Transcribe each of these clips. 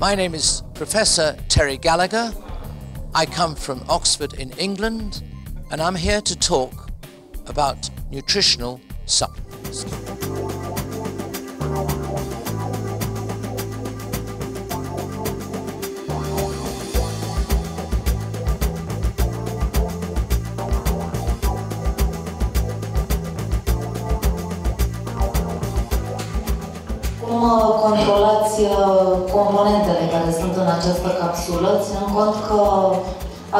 My name is Professor Terry Gallagher. I come from Oxford in England, and I'm here to talk about nutritional supplements. Cum controlați componentele care sunt în această capsulă, ținând cont că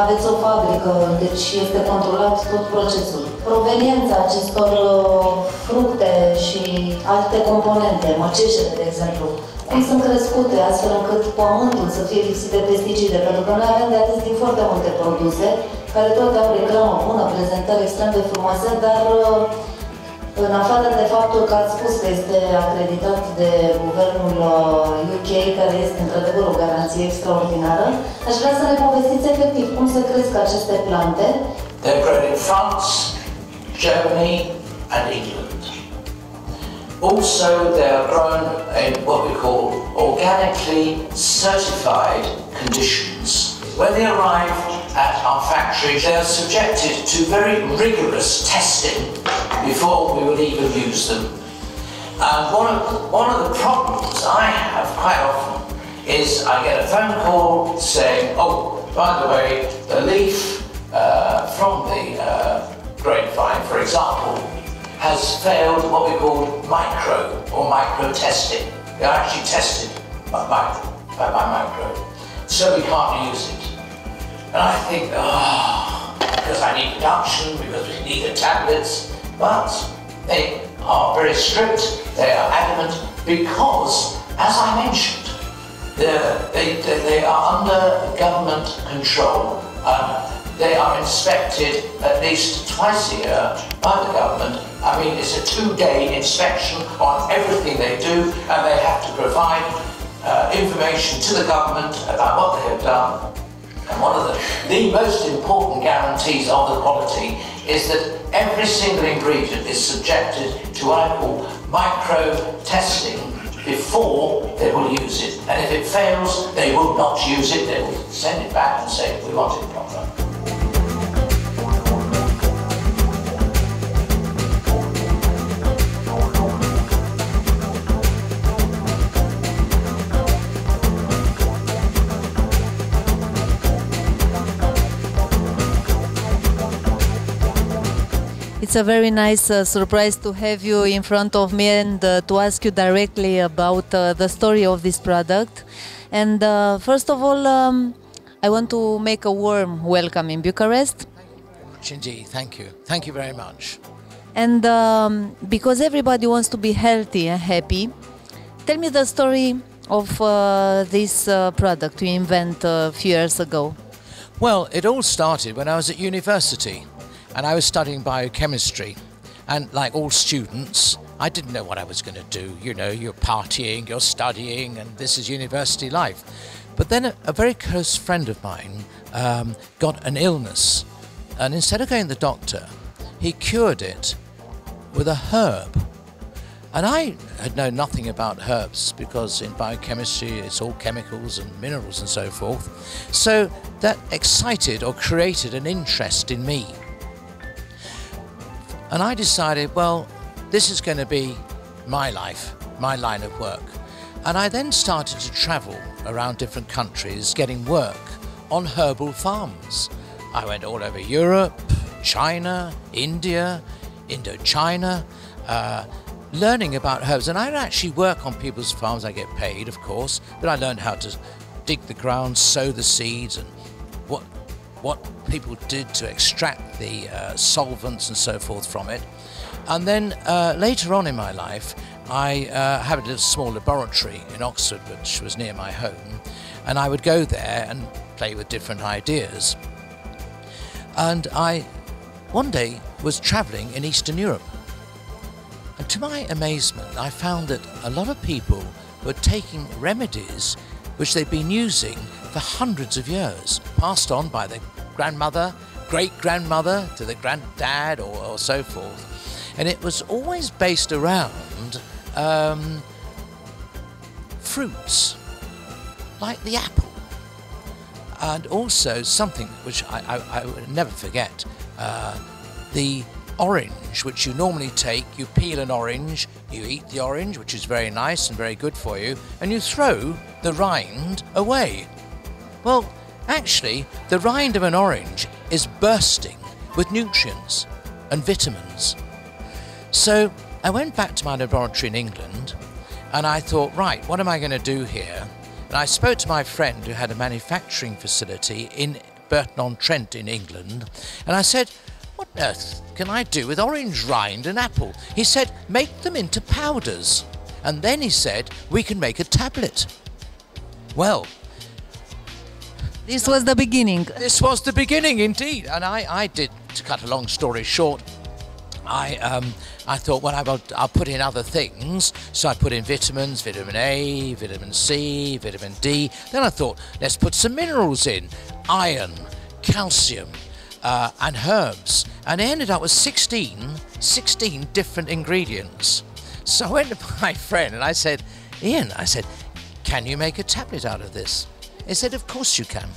aveți o fabrică, deci este controlat tot procesul. Proveniența acestor fructe și alte componente, măceșele, de exemplu, cum sunt crescute astfel încât pământul să fie lipsit de pesticide, pentru că noi avem de atât din foarte multe produse, care toate au reclamă bună, prezentări extrem de frumoase, dar în afară de faptul că ați spus că este acreditat de guvernul UK, care este într-adevăr o garanție extraordinară, aș vrea să ne povestiți efectiv cum se cresc aceste plante. They're grown in France, Germany and England. Also they are grown in what we call organically certified conditions. When they arrive at our factory, they are subjected to very rigorous testing before we will even use them. And one of the problems I have quite often is I get a phone call saying, oh, by the way, the leaf from the grapevine, for example, has failed what we call micro testing. They are actually tested by micro, so we can't use it. And I think, because I need production, because we need the tablets, but they are very strict, they are adamant, because, as I mentioned, they are under government control. They are inspected at least twice a year by the government. I mean, it's a 2-day inspection on everything they do, and they have to provide information to the government about what they have done. And one of the most important guarantees of the quality is that every single ingredient is subjected to what I call micro testing before they will use it. And if it fails, they will not use it. They will send it back and say, we want it proper. It's a very nice surprise to have you in front of me and to ask you directly about the story of this product. And first of all, I want to make a warm welcome in Bucharest. Thank you very much indeed. Thank you. Thank you very much. And because everybody wants to be healthy and happy, tell me the story of this product you invented a few years ago. Well, it all started when I was at university. And I was studying biochemistry, and like all students, I didn't know what I was going to do. You know, you're partying, you're studying, and this is university life. But then a very close friend of mine got an illness, and instead of going to the doctor, he cured it with a herb. And I had known nothing about herbs, because in biochemistry it's all chemicals and minerals and so forth. So that excited or created an interest in me. And I decided, well, this is going to be my life, my line of work. And I then started to travel around different countries getting work on herbal farms. I went all over Europe, China, India, Indochina, learning about herbs. And I would actually work on people's farms. I get paid, of course, but I learned how to dig the ground, sow the seeds, and what people did to extract the solvents and so forth from it. And then later on in my life, I had a little small laboratory in Oxford, which was near my home, and I would go there and play with different ideas. And I, one day, was traveling in Eastern Europe. And to my amazement, I found that a lot of people were taking remedies which they'd been using for hundreds of years, passed on by the grandmother, great-grandmother to the granddad or so forth. And it was always based around fruits. like the apple. And also something which I would never forget, the orange, which you normally take, you peel an orange, you eat the orange, which is very nice and very good for you, and you throw the rind away. Well, actually, the rind of an orange is bursting with nutrients and vitamins. So I went back to my laboratory in England and I thought, right, what am I going to do here? And I spoke to my friend who had a manufacturing facility in Burton-on-Trent in England, and I said, what on earth can I do with orange rind and apple? He said, make them into powders. And then he said, we can make a tablet. Well, this was the beginning. This was the beginning, indeed. And I did, to cut a long story short, I thought, well, I'll put in other things. So I put in vitamins, vitamin A, vitamin C, vitamin D. Then I thought, let's put some minerals in, iron, calcium, and herbs. And I ended up with 16 different ingredients. So I went to my friend and I said, Ian, I said, can you make a tablet out of this? He said, of course you can.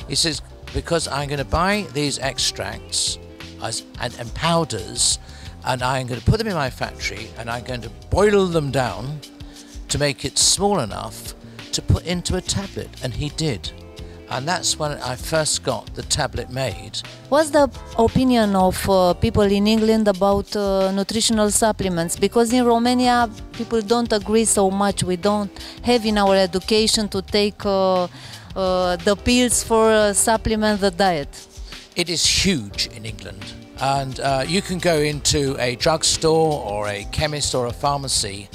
He says, because I'm going to buy these extracts and powders, and I'm going to put them in my factory, and I'm going to boil them down to make it small enough to put into a tablet. And he did. And that's when I first got the tablet made. What's the opinion of people in England about nutritional supplements? Because in Romania, people don't agree so much. We don't have in our education to take the pills for supplement the diet. It is huge in England. And you can go into a drugstore or a chemist or a pharmacy,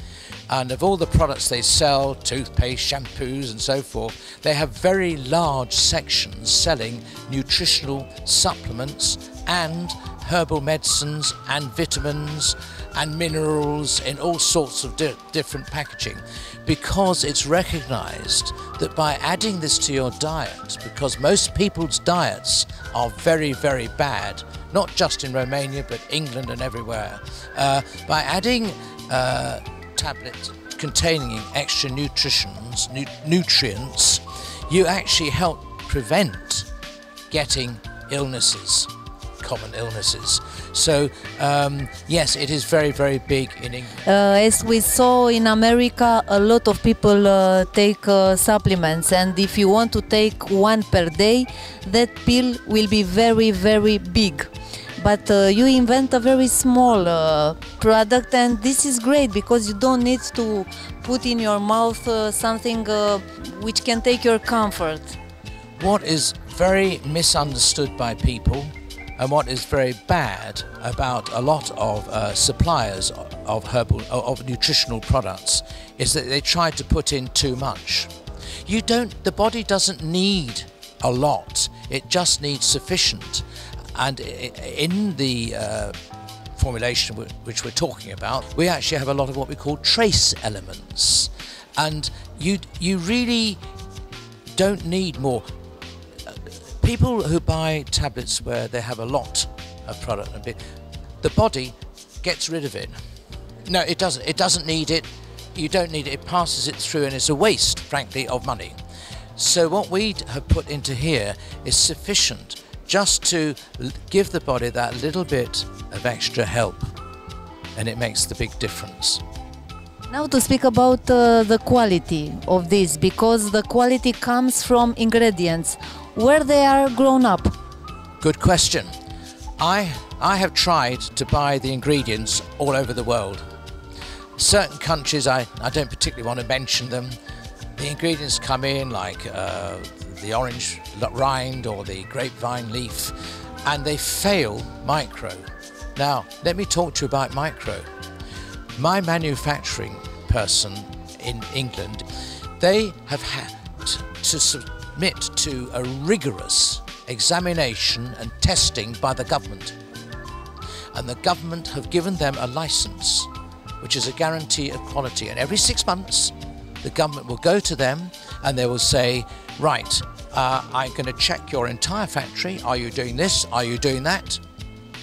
and of all the products they sell, toothpaste, shampoos and so forth, they have very large sections selling nutritional supplements and herbal medicines and vitamins and minerals in all sorts of different packaging, because it's recognized that by adding this to your diet, because most people's diets are very, very bad, not just in Romania but England and everywhere, by adding tablets containing extra nutrients, you actually help prevent getting illnesses, common illnesses. So yes, it is very, very big in England. As we saw in America, a lot of people take supplements, and if you want to take one per day, that pill will be very, very big. But you invent a very small product, and this is great because you don't need to put in your mouth something which can take your comfort. What is very misunderstood by people, and what is very bad about a lot of suppliers of nutritional products, is that they try to put in too much. The body doesn't need a lot, it just needs sufficient. And in the formulation which we're talking about, we actually have a lot of what we call trace elements. And you really don't need more. People who buy tablets where they have a lot of product, the body gets rid of it. No, it doesn't. It doesn't need it. You don't need it. It passes it through, and it's a waste, frankly, of money. So what we have put into here is sufficient just to give the body that little bit of extra help, and it makes the big difference. Now to speak about the quality of this, because the quality comes from ingredients, where they are grown up. Good question. I have tried to buy the ingredients all over the world. Certain countries, I don't particularly want to mention them, the ingredients come in like the orange rind or the grapevine leaf, and they fail micro. Now, let me talk to you about micro. My manufacturing person in England, they have had to submit to a rigorous examination and testing by the government. And the government have given them a license, which is a guarantee of quality. And every 6 months, the government will go to them and they will say, right, I'm going to check your entire factory. Are you doing this? Are you doing that?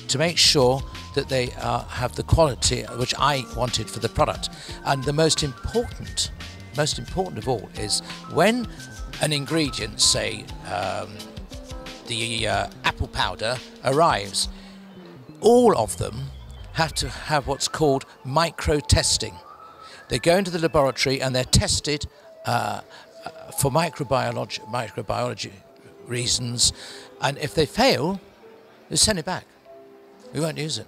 To make sure that they have the quality which I wanted for the product. And the most important of all is when an ingredient, say the apple powder, arrives, all of them have to have what's called micro-testing. They go into the laboratory and they're tested for microbiology reasons, and if they fail, they send it back. We won't use it.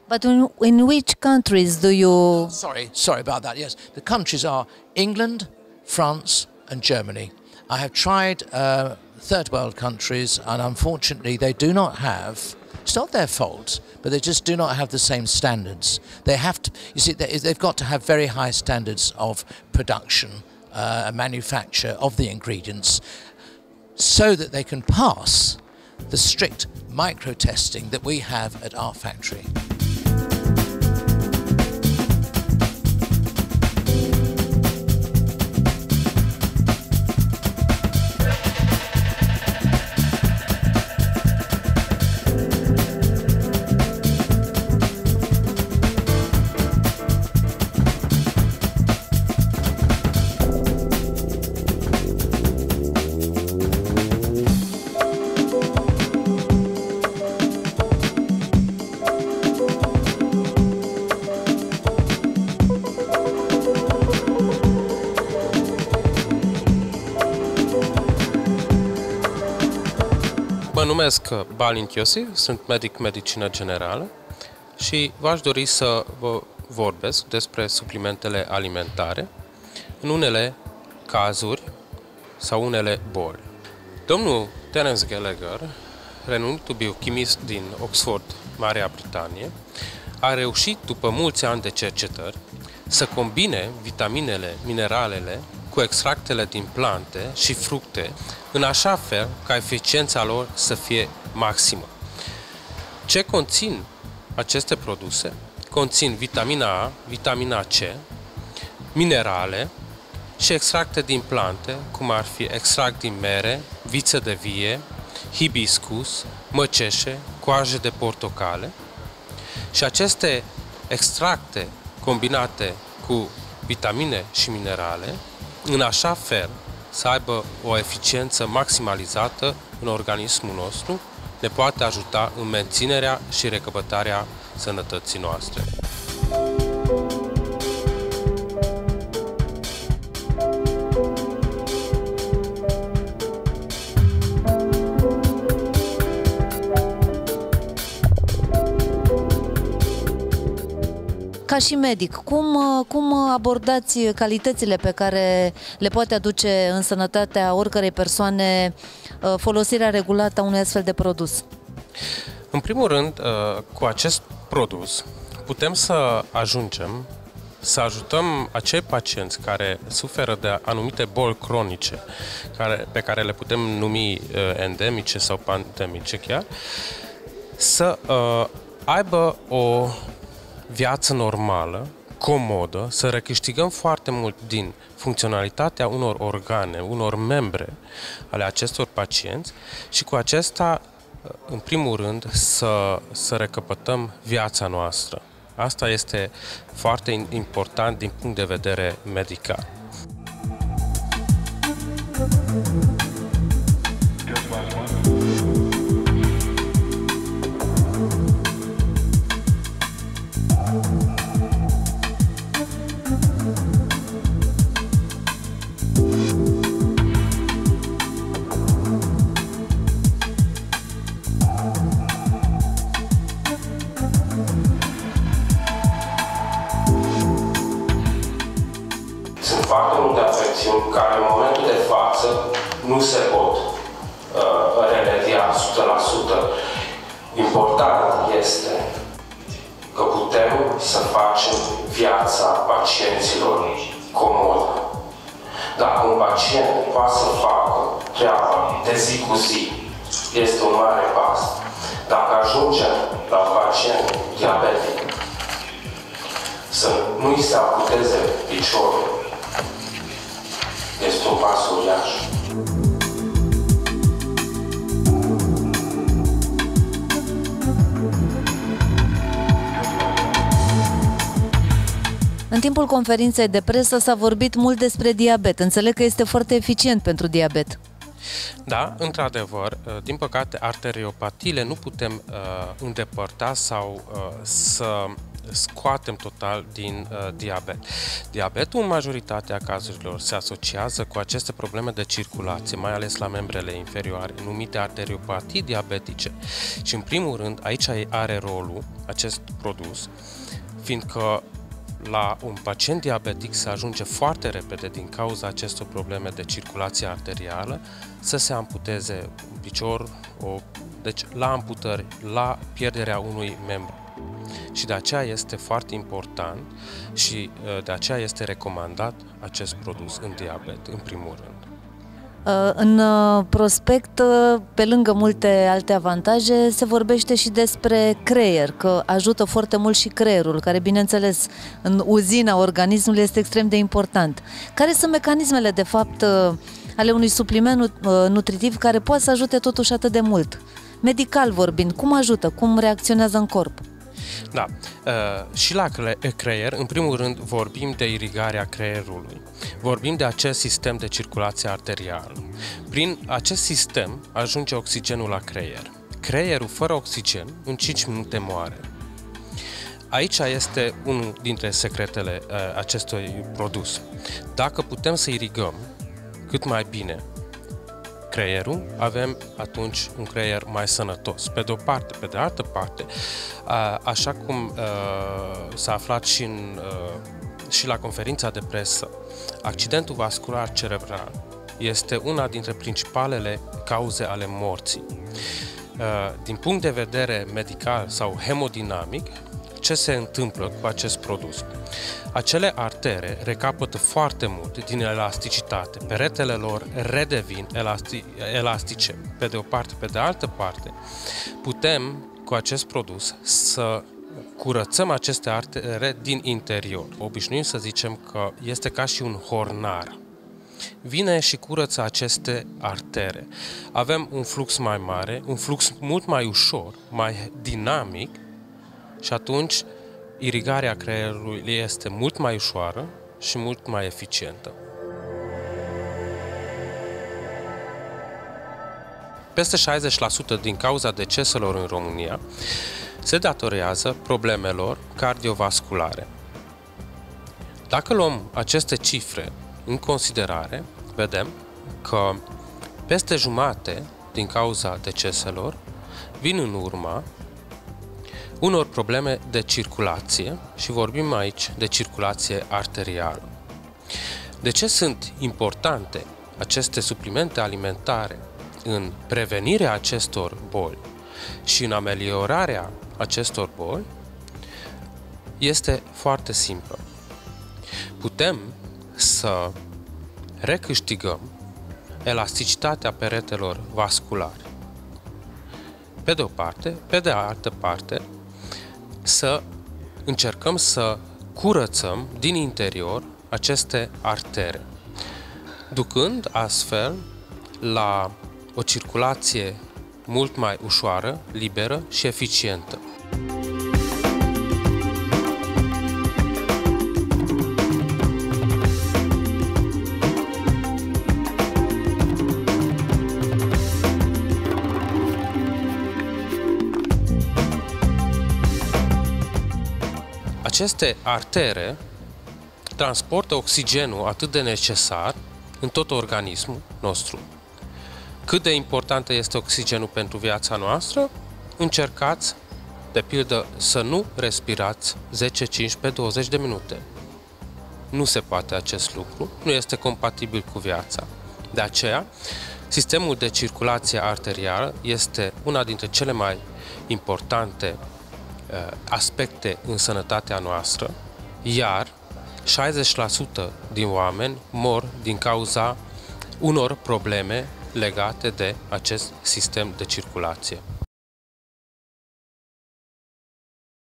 But in which countries do you... Sorry about that, yes. The countries are England, France and Germany. I have tried third world countries, and unfortunately they do not have, it's not their fault, but they just do not have the same standards. They have to, you see, they've got to have very high standards of production and manufacture of the ingredients so that they can pass the strict micro-testing that we have at our factory. Mă numesc Balint Iosif, sunt medic medicină generală și v-aș dori să vă vorbesc despre suplimentele alimentare în unele cazuri sau unele boli. Domnul Terence Gallagher, renumitul biochimist din Oxford, Marea Britanie, a reușit, după mulți ani de cercetări, să combine vitaminele, mineralele cu extractele din plante și fructe, în așa fel ca eficiența lor să fie maximă. Ce conțin aceste produse? Conțin vitamina A, vitamina C, minerale și extracte din plante, cum ar fi extract din mere, viță de vie, hibiscus, măceșe, coaje de portocale. Și aceste extracte combinate cu vitamine și minerale, în așa fel să aibă o eficiență maximalizată în organismul nostru, ne poate ajuta în menținerea și recăpătarea sănătății noastre. Ca și medic, cum abordați calitățile pe care le poate aduce în sănătatea oricărei persoane folosirea regulată a unui astfel de produs? În primul rând, cu acest produs putem să ajungem să ajutăm acei pacienți care suferă de anumite boli cronice, pe care le putem numi endemice sau pandemice chiar, să aibă o viață normală, comodă, să recâștigăm foarte mult din funcționalitatea unor organe, unor membre ale acestor pacienți și cu acesta, în primul rând, să recăpătăm viața noastră. Asta este foarte important din punct de vedere medical. Foarte multe afecțiuni care în momentul de față nu se pot remedia 100%. Important este că putem să facem viața pacienților comodă. Dacă un pacient poate să facă treaba de zi cu zi, este un mare pas. Dacă ajungem la un pacient diabetic să nu-i se amputeze piciorul, este un pas uriaș. În timpul conferinței de presă s-a vorbit mult despre diabet. Înțeleg că este foarte eficient pentru diabet. Da, într-adevăr, din păcate, arteriopatiile nu putem îndepărta sau să scoatem total din diabet. Diabetul, în majoritatea cazurilor, se asociază cu aceste probleme de circulație, mai ales la membrele inferioare, numite arteriopatii diabetice. Și, în primul rând, aici are rolul acest produs, fiindcă la un pacient diabetic se ajunge foarte repede din cauza acestor probleme de circulație arterială să se amputeze un picior, deci la amputări, la pierderea unui membru. Și de aceea este foarte important și de aceea este recomandat acest produs în diabet, în primul rând. În prospect, pe lângă multe alte avantaje, se vorbește și despre creier, că ajută foarte mult și creierul, care, bineînțeles, în uzina organismului este extrem de important. Care sunt mecanismele, de fapt, ale unui supliment nutritiv care poate să ajute totuși atât de mult? Medical vorbind, cum ajută? Cum reacționează în corp? Da, și la creier, în primul rând, vorbim de irigarea creierului. Vorbim de acest sistem de circulație arterială. Prin acest sistem ajunge oxigenul la creier. Creierul fără oxigen, în 5 minute moare. Aici este unul dintre secretele acestui produs. Dacă putem să irigăm cât mai bine creierul, avem atunci un creier mai sănătos. Pe de o parte, pe de altă parte, așa cum s-a aflat și la conferința de presă, accidentul vascular cerebral este una dintre principalele cauze ale morții. Din punct de vedere medical sau hemodinamic, ce se întâmplă cu acest produs? Acele artere recapătă foarte mult din elasticitate, peretele lor redevin elastice, pe de o parte, pe de altă parte. Putem, cu acest produs, să curățăm aceste artere din interior. Obișnuim să zicem că este ca și un hornar. Vine și curăță aceste artere. Avem un flux mai mare, un flux mult mai ușor, mai dinamic, și atunci irigarea creierului este mult mai ușoară și mult mai eficientă. Peste 60% din cauza deceselor în România se datorează problemelor cardiovasculare. Dacă luăm aceste cifre în considerare, vedem că peste jumate din cauza deceselor vin în urma unor probleme de circulație și vorbim aici de circulație arterială. De ce sunt importante aceste suplimente alimentare în prevenirea acestor boli și în ameliorarea acestor boli? Este foarte simplă. Putem să recâștigăm elasticitatea peretelor vasculare. Pe de o parte, pe de altă parte, să încercăm să curățăm din interior aceste artere, ducând astfel la o circulație mult mai ușoară, liberă și eficientă. Aceste artere transportă oxigenul atât de necesar în tot organismul nostru. Cât de importantă este oxigenul pentru viața noastră? Încercați, de pildă, să nu respirați 10, 15, 20 de minute. Nu se poate acest lucru, nu este compatibil cu viața. De aceea, sistemul de circulație arterială este una dintre cele mai importante aspecte în sănătatea noastră, iar 60% din oameni mor din cauza unor probleme legate de acest sistem de circulație.